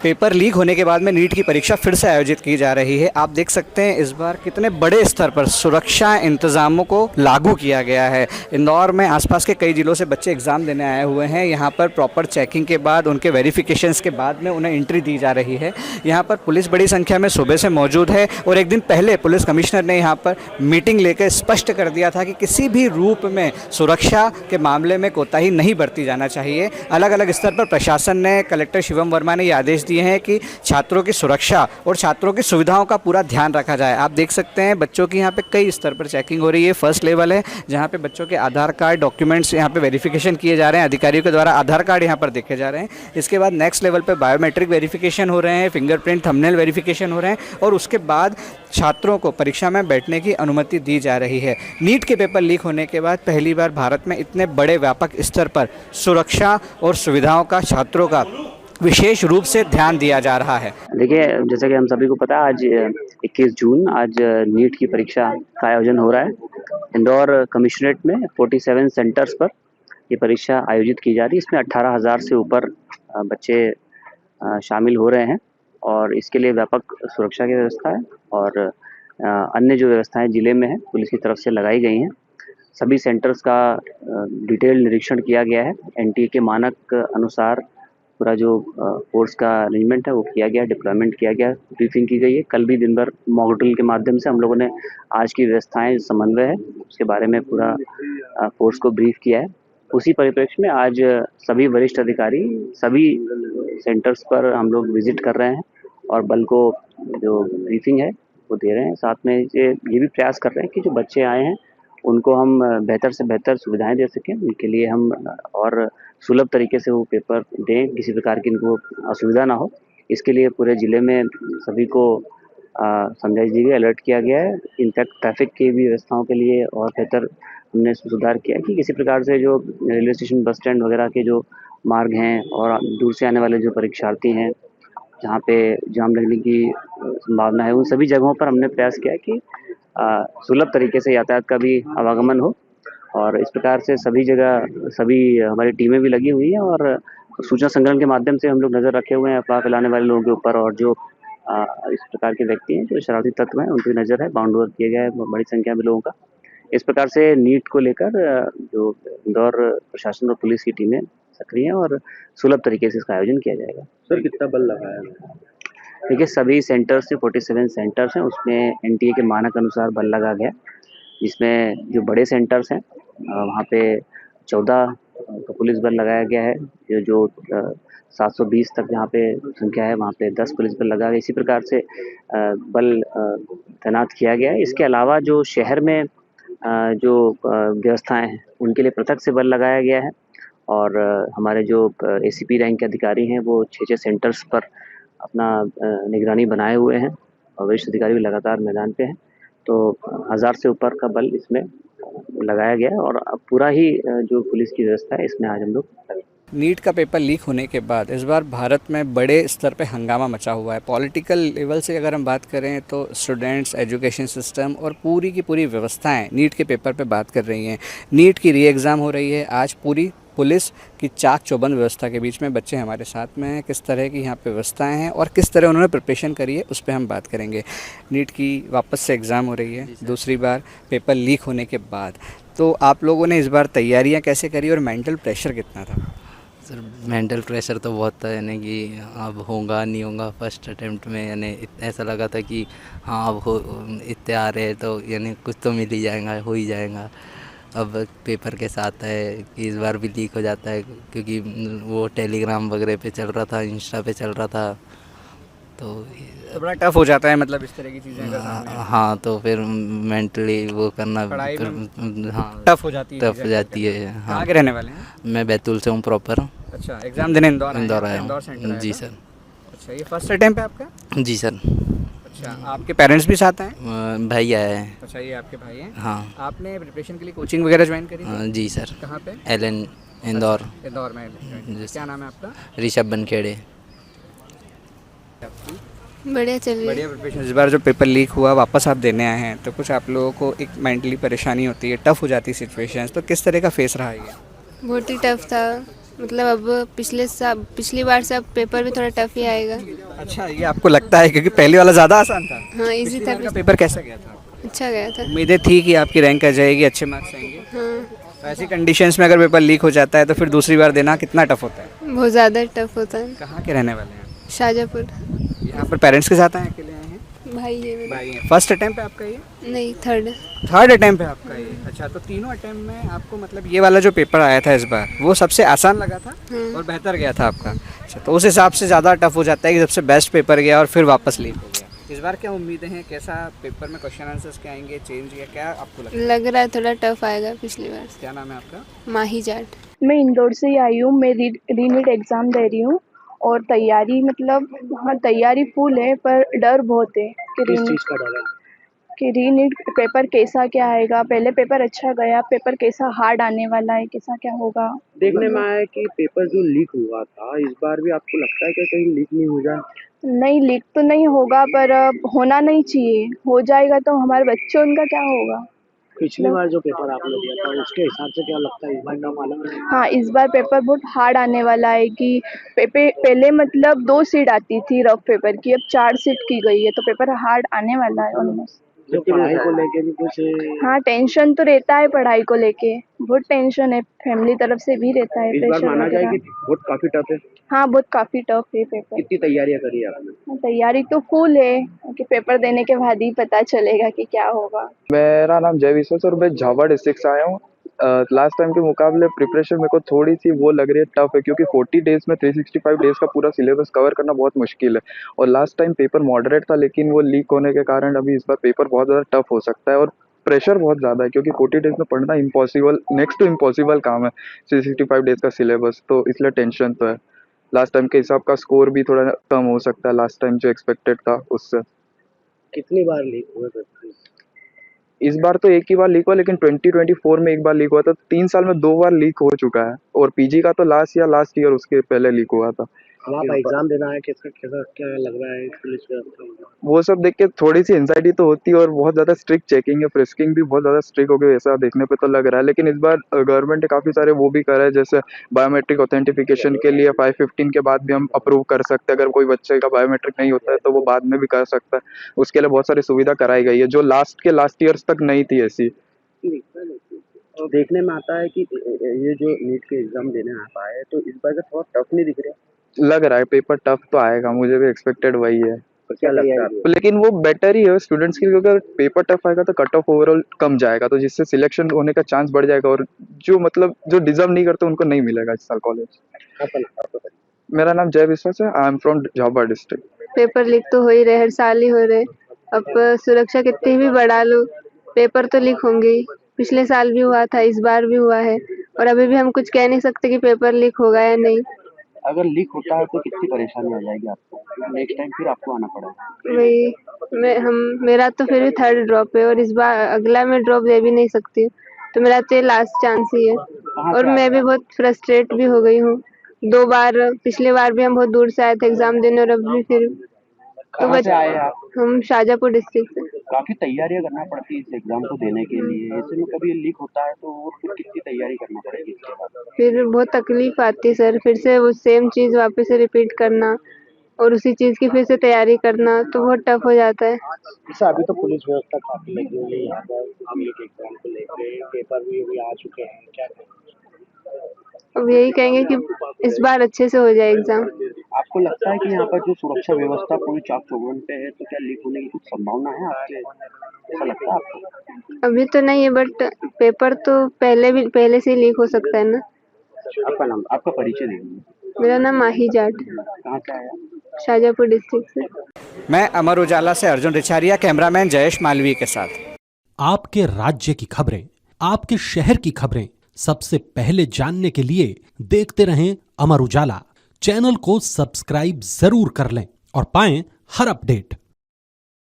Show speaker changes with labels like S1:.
S1: Paper leak होने के बाद में नीट की परीक्षा फिर से आयोजित की जा रही है। आप देख सकते हैं इस बार कितने बड़े स्तर पर सुरक्षा इंतजामों को लागू किया गया है। इंदौर में आसपास के कई जिलों से बच्चे एग्ज़ाम देने आए हुए हैं। यहाँ पर प्रॉपर चेकिंग के बाद उनके वेरिफिकेशंस के बाद में उन्हें एंट्री दी जा रही है। यहाँ पर पुलिस बड़ी संख्या में सुबह से मौजूद है और एक दिन पहले पुलिस कमिश्नर ने यहाँ पर मीटिंग लेकर स्पष्ट कर दिया था कि किसी भी रूप में सुरक्षा के मामले में कोताही नहीं बरती जाना चाहिए। अलग अलग स्तर पर प्रशासन ने, कलेक्टर शिवम वर्मा ने ये आदेश दिए हैं कि छात्रों की सुरक्षा और छात्रों की सुविधाओं का पूरा ध्यान रखा जाए। आप देख सकते हैं बच्चों की यहाँ पे कई स्तर पर चेकिंग हो रही है। फर्स्ट लेवल है जहाँ पे बच्चों के आधार कार्ड, डॉक्यूमेंट्स यहाँ पे वेरिफिकेशन किए जा रहे हैं। अधिकारियों के द्वारा आधार कार्ड यहाँ पर देखे जा रहे हैं। इसके बाद नेक्स्ट लेवल पर बायोमेट्रिक वेरिफिकेशन हो रहे हैं, फिंगरप्रिंट, थंबनेल वेरिफिकेशन हो रहे हैं और उसके बाद छात्रों को परीक्षा में बैठने की अनुमति दी जा रही है। नीट के पेपर लीक होने के बाद पहली बार भारत में इतने बड़े व्यापक स्तर पर सुरक्षा और सुविधाओं का छात्रों का विशेष रूप से ध्यान दिया जा रहा है।
S2: देखिए, जैसा कि हम सभी को पता है, आज 21 जून आज नीट की परीक्षा का आयोजन हो रहा है। इंदौर कमिश्नरेट में 47 सेंटर्स पर ये परीक्षा आयोजित की जा रही है। इसमें 18,000 से ऊपर बच्चे शामिल हो रहे हैं और इसके लिए व्यापक सुरक्षा की व्यवस्था है और अन्य जो व्यवस्थाएं जिले में है पुलिस की तरफ से लगाई गई हैं। सभी सेंटर्स का डिटेल निरीक्षण किया गया है। एनटीए के मानक अनुसार पूरा जो फोर्स का अरेंजमेंट है वो किया गया, डिप्लॉयमेंट किया गया, ब्रीफिंग की गई है। कल भी दिन भर मॉक ड्रिल के माध्यम से हम लोगों ने आज की व्यवस्थाएं समन्वय है उसके बारे में पूरा फोर्स को ब्रीफ किया है। उसी परिप्रेक्ष्य में आज सभी वरिष्ठ अधिकारी सभी सेंटर्स पर हम लोग विजिट कर रहे हैं और बल को जो ब्रीफिंग है वो दे रहे हैं। साथ में ये भी प्रयास कर रहे हैं कि जो बच्चे आए हैं उनको हम बेहतर से बेहतर सुविधाएं दे सकें। उनके लिए हम और सुलभ तरीके से वो पेपर दें, किसी प्रकार की इनको असुविधा ना हो। इसके लिए पूरे ज़िले में सभी को समझाइश दी गई, अलर्ट किया गया है। इनफैक्ट ट्रैफिक की भी व्यवस्थाओं के लिए और बेहतर हमने सुधार किया है कि किसी प्रकार से जो रेलवे स्टेशन, बस स्टैंड वगैरह के जो मार्ग हैं और दूर से आने वाले जो परीक्षार्थी हैं जहाँ पे जाम लगने की संभावना है, उन सभी जगहों पर हमने प्रयास किया है कि सुलभ तरीके से यातायात का भी आवागमन हो और इस प्रकार से सभी जगह सभी हमारी टीमें भी लगी हुई हैं और सूचना संग्रहण के माध्यम से हम लोग नज़र रखे हुए हैं अफवाह फैलाने वाले लोगों के ऊपर और जो इस प्रकार के व्यक्ति हैं जो शरारती तत्व हैं उन पर नज़र है। बाउंड ओवर किया गया है बड़ी संख्या में लोगों का। इस प्रकार से नीट को लेकर जो इंदौर प्रशासन और पुलिस की टीमें सक्रिय हैं और सुलभ तरीके से इसका आयोजन किया जाएगा।
S3: सर, कितना बल लगाया है?
S2: देखिए, सभी सेंटर्स से 47 सेंटर्स हैं, उसमें एनटीए के मानक अनुसार बल लगा गया, जिसमें जो बड़े सेंटर्स हैं वहाँ पे 14 का पुलिस बल लगाया गया है। जो 720 तक जहाँ पे संख्या है वहाँ पे 10 पुलिस बल लगा गया। इसी प्रकार से बल तैनात किया गया है। इसके अलावा जो शहर में जो व्यवस्थाएं हैं उनके लिए पृथक से बल लगाया गया है और हमारे जो एसीपी रैंक के अधिकारी हैं वो 6 सेंटर्स पर अपना निगरानी बनाए हुए हैं और वरिष्ठ अधिकारी भी लगातार मैदान पे हैं। तो 1000 से ऊपर का बल इसमें लगाया गया है और अब पूरा ही जो पुलिस की व्यवस्था है इसमें आज हम लोग।
S1: नीट का पेपर लीक होने के बाद इस बार भारत में बड़े स्तर पे हंगामा मचा हुआ है। पॉलिटिकल लेवल से अगर हम बात करें तो स्टूडेंट्स, एजुकेशन सिस्टम और पूरी की पूरी व्यवस्थाएं नीट के पेपर पे बात कर रही हैं। नीट की री एग्ज़ाम हो रही है। आज पूरी पुलिस की चाक चौबंद व्यवस्था के बीच में बच्चे हमारे साथ में हैं। किस तरह की यहाँ पे व्यवस्थाएं हैं और किस तरह उन्होंने प्रिपरेशन करी है उस पर हम बात करेंगे। नीट की वापस से एग्ज़ाम हो रही है दूसरी बार पेपर लीक होने के बाद, तो आप लोगों ने इस बार तैयारियाँ कैसे करी और मेंटल प्रेशर कितना था?
S4: सर, मेंटल प्रेशर तो बहुत था, यानी कि अब होगा नहीं होगा। फर्स्ट अटेम्प्ट में यानी ऐसा लगा था कि हाँ अब हो, इतने आ रहे हैं तो यानी कुछ तो मिल ही जाएगा, हो ही जाएगा। अब पेपर के साथ है कि इस बार भी लीक हो जाता है क्योंकि वो टेलीग्राम वगैरह पे चल रहा था, इंस्टा पे चल रहा था, तो
S1: बड़ा टफ हो जाता है मतलब इस तरह की चीज़ें का।
S4: हाँ, तो फिर मेंटली वो करना हाँ
S1: टफ हो जाती है।
S4: टफ हो जाती है। हाँ,
S1: कहाँ के रहने वाले हैं?
S4: मैं बैतूल से हूँ प्रॉपर।
S1: अच्छा, एग्ज़ाम देने इंदौर आए?
S4: इंदौर सेंटर जी सर।
S1: अच्छा, ये फर्स्ट अटेम्प्ट है आपका?
S4: जी सर।
S1: अच्छा, आपके पेरेंट्स भी साथ हैं?
S4: भाई आए हैं।
S1: अच्छा, ये आपके भाई हैं?
S4: हाँ।
S1: आपने प्रिपरेशन के लिए कोचिंग वगैरह ज्वाइन करी थी?
S4: जी सर।
S1: कहाँ पे?
S4: एलन इंदौर।
S1: इंदौर में। क्या नाम है आपका?
S4: ऋषभ बनखेड़े।
S5: बढ़िया चल रही है।
S1: बढ़िया प्रिपरेशन। इस बार जो पेपर लीक हुआ वापस आप देने आए हैं तो कुछ आप लोगों को एक मेंटली परेशानी होती है, टफ हो जाती है सिचुएशंस, तो किस तरह का फेस रहा ये?
S5: बहुत ही टफ था।
S3: मतलब अब पिछली बार से अब पेपर भी थोड़ा टफ ही आएगा।
S1: अच्छा, ये आपको लगता है क्योंकि पहले वाला ज़्यादा आसान था?
S3: हाँ, इजी
S1: पिछली
S3: था।
S1: बार का पेपर कैसा गया था?
S3: अच्छा गया था।
S1: उम्मीदें थी कि आपकी रैंक आ जाएगी, अच्छे मार्क्स आएंगे?
S3: हाँ,
S1: तो ऐसी कंडीशंस में अगर पेपर लीक हो जाता है तो फिर दूसरी बार देना कितना टफ होता है?
S3: बहुत ज़्यादा टफ होता है।
S1: कहाँ के रहने वाले हैं?
S3: शाजापुर।
S1: यहाँ पर पेरेंट्स के साथ आए, अकेले आए हैं?
S3: भाई है मेरा।
S1: भाई हैं। फर्स्ट अटेम्प्ट है आपका ये?
S3: नहीं, थर्ड।
S1: थर्ड अटेम्प्ट है आपका ये? अच्छा, तो तीनों अटेम्प्ट में आपको मतलब ये वाला जो पेपर आया था इस बार वो सबसे आसान लगा था और बेहतर गया था आपका? अच्छा, तो उस हिसाब से ज़्यादा टफ हो जाता है कि सबसे बेस्ट पेपर गया और फिर वापस लीक हो गया। इस बार क्या उम्मीदें हैं, कैसा पेपर में क्वेश्चन आंसर्स क्या आएंगे, चेंज या क्या आपको लगता है?
S3: लग रहा है थोड़ा टफ आएगा पिछली बार से।
S1: क्या नाम है आपका?
S3: माही जाट।
S5: मैं इंदौर से ही आई हूँ। मैं रीनीट एग्ज़ाम दे रही हूँ और तैयारी मतलब हाँ तैयारी फुल है, पर डर बहुत है कि रीनीट पेपर कैसा क्या आएगा। पहले पेपर अच्छा गया, पेपर कैसा हार्ड आने वाला है, कैसा क्या होगा।
S6: देखने में आया कि पेपर जो लीक हुआ था इस बार भी आपको लगता है कि कहीं लीक नहीं हो जाए?
S5: नहीं, लीक तो नहीं होगा, पर होना नहीं चाहिए। हो जाएगा तो हमारे बच्चे, उनका क्या होगा।
S6: पिछली बार जो पेपर आपने दिया था उसके हिसाब से क्या लगता है इस बार टफ आना?
S5: हाँ, इस बार पेपर बहुत हार्ड आने वाला है कि पहले मतलब 2 सीट आती थी रफ पेपर की, अब 4 सीट की गई है, तो पेपर हार्ड आने वाला है ऑलमोस्ट।
S6: जो पढ़ाई को लेके भी कुछ
S5: हाँ, टेंशन तो रहता है पढ़ाई को लेके, बहुत टेंशन है, फैमिली तरफ से भी रहता है
S6: इस बार
S5: प्रेशर
S6: माना जाए
S5: वगैरह।
S6: कि बहुत काफी टफ है?
S5: हाँ, बहुत काफ़ी टफ है पेपर।
S6: कितनी तैयारियां करी है आपने?
S5: तैयारी तो फुल है कि पेपर देने के बाद ही पता चलेगा कि क्या होगा।
S7: मेरा नाम जय विश्वास और मैं झाबा डिस्ट्रिक्ट से आया हूँ। लास्ट टाइम के मुकाबले प्रिपरेशन मेरे को थोड़ी सी वो लग रही है टफ है, क्योंकि 40 डेज में 365 डेज का पूरा सिलेबस कवर करना बहुत मुश्किल है। और लास्ट टाइम पेपर मॉडरेट था, लेकिन वो लीक होने के कारण अभी इस बार पेपर बहुत ज़्यादा टफ हो सकता है और प्रेशर बहुत ज़्यादा है, क्योंकि 40 डेज में पढ़ना इम्पॉसिबल, नेक्स्ट टू इम्पॉसिबल काम है 365 डेज का सिलेबस, तो इसलिए टेंशन तो है। लास्ट टाइम के हिसाब का स्कोर भी थोड़ा कम हो सकता है लास्ट टाइम जो एक्सपेक्टेड था उससे।
S6: कितनी बार लीक हुए पेपर?
S7: इस बार तो एक ही बार लीक हुआ, लेकिन 2024 में एक बार लीक हुआ था। 3 साल में 2 बार लीक हो चुका है, और पीजी का तो लास्ट ईयर उसके पहले लीक हुआ था।
S6: अब आप एग्जाम देना है, कैसा कैसा क्या लग रहा है पुलिस व्यवस्था?
S7: वो सब देख के थोड़ी सी एंजाइटी तो होती है, और बहुत ज़्यादा स्ट्रिक्ट चेकिंग है, फ्रिस्किंग भी बहुत ज़्यादा स्ट्रिक्ट हो गई ऐसा देखने पे तो लग रहा है। लेकिन इस बार गवर्नमेंट ने काफ़ी सारे वो भी करा है, जैसे बायोमेट्रिक ऑथेंटिफिकेशन के लिए 515 के बाद भी हम अप्रूव कर सकते हैं। अगर कोई बच्चे का बायोमेट्रिक नहीं होता है तो वो बाद में भी कर सकता है, उसके लिए बहुत सारी सुविधा कराई गई है जो लास्ट ईयर्स तक नहीं थी ऐसी।
S6: देखने में आता है कि ये जो नीट के एग्जाम देने आप आए तो इस बार का थोड़ा टफ नहीं दिख रहा?
S7: लग रहा है पेपर टफ तो आएगा, मुझे भी एक्सपेक्टेड वही है।
S6: तो क्या लगता है आपको?
S7: लेकिन वो बेटर ही है स्टूडेंट्स के लिए, क्योंकि अगर पेपर टफ आएगा तो कट ऑफ ओवरऑल कम जाएगा, तो जिससे सिलेक्शन होने का चांस बढ़ जाएगा, और जो मतलब जो डिजर्व नहीं करते उनको नहीं मिलेगा इस साल कॉलेज। मेरा नाम जय विश्वास है, I am from Jhaba district.
S3: Paper leak तो हो ही रहे, हर साल ही हो रहे। अब सुरक्षा कितनी भी बढ़ा लो, पेपर तो लीक होंगे ही। पिछले साल भी हुआ था, इस बार भी हुआ है, और अभी भी हम कुछ कह नहीं सकते कि पेपर लीक होगा या नहीं।
S6: अगर लीक होता है तो कितनी परेशानी आ जाएगी आपको? नेक्स्ट टाइम फिर आपको आना पड़ेगा।
S3: वही मेरा तो फिर भी थर्ड ड्रॉप है, और इस बार अगला मैं ड्रॉप दे भी नहीं सकती हूँ, तो मेरा तो ये लास्ट चांस ही है। और मैं भी बहुत फ्रस्ट्रेट भी हो गई हूँ। 2 बार, पिछले बार भी हम बहुत दूर से आए थे एग्जाम देने, और अब भी फिर
S6: कहाँ से आए आप?
S3: हम शाजापुर डिस्ट्रिक्ट से।
S6: काफी तैयारियां करना पड़ती है इस एग्जाम को देने के लिए, ऐसे में कभी लीक होता है तो वो फिर कितनी तैयारी करना पड़ेगी इसके बाद?
S3: फिर बहुत तकलीफ आती है सर, फिर से वो सेम चीज़ वापस से रिपीट करना और उसी चीज़ की फिर से तैयारी करना, तो बहुत टफ हो जाता है।
S6: जैसे अभी तो पुलिस व्यवस्था काफी लगी हुई है यहाँ पर नीट एग्जाम को लेकर, पेपर भी अभी आ चुके हैं, क्या कहेंगे?
S3: अब यही कहेंगे कि इस बार अच्छे से हो जाए एग्जाम।
S6: आपको लगता है कि यहाँ पर जो सुरक्षा व्यवस्था पूरी चाक चौबंद पे है, तो क्या लीक होने की कुछ संभावना है आपके, ऐसा लगता है आपको?
S3: अभी तो नहीं है, बट पेपर तो पहले से ही लीक हो सकता है ना।
S6: आपका नाम, आपका परिचय दीजिए।
S3: मेरा नाम माही जाट,
S6: कहाँ से आया?
S3: शाजापुर डिस्ट्रिक्ट से।
S1: मैं अमर उजाला से अर्जुन रिछारिया, कैमरामैन जयेश मालवीय के साथ।
S8: आपके राज्य की खबरें, आपके शहर की खबरें सबसे पहले जानने के लिए देखते रहें अमर उजाला। चैनल को सब्सक्राइब जरूर कर लें और पाएं हर अपडेट।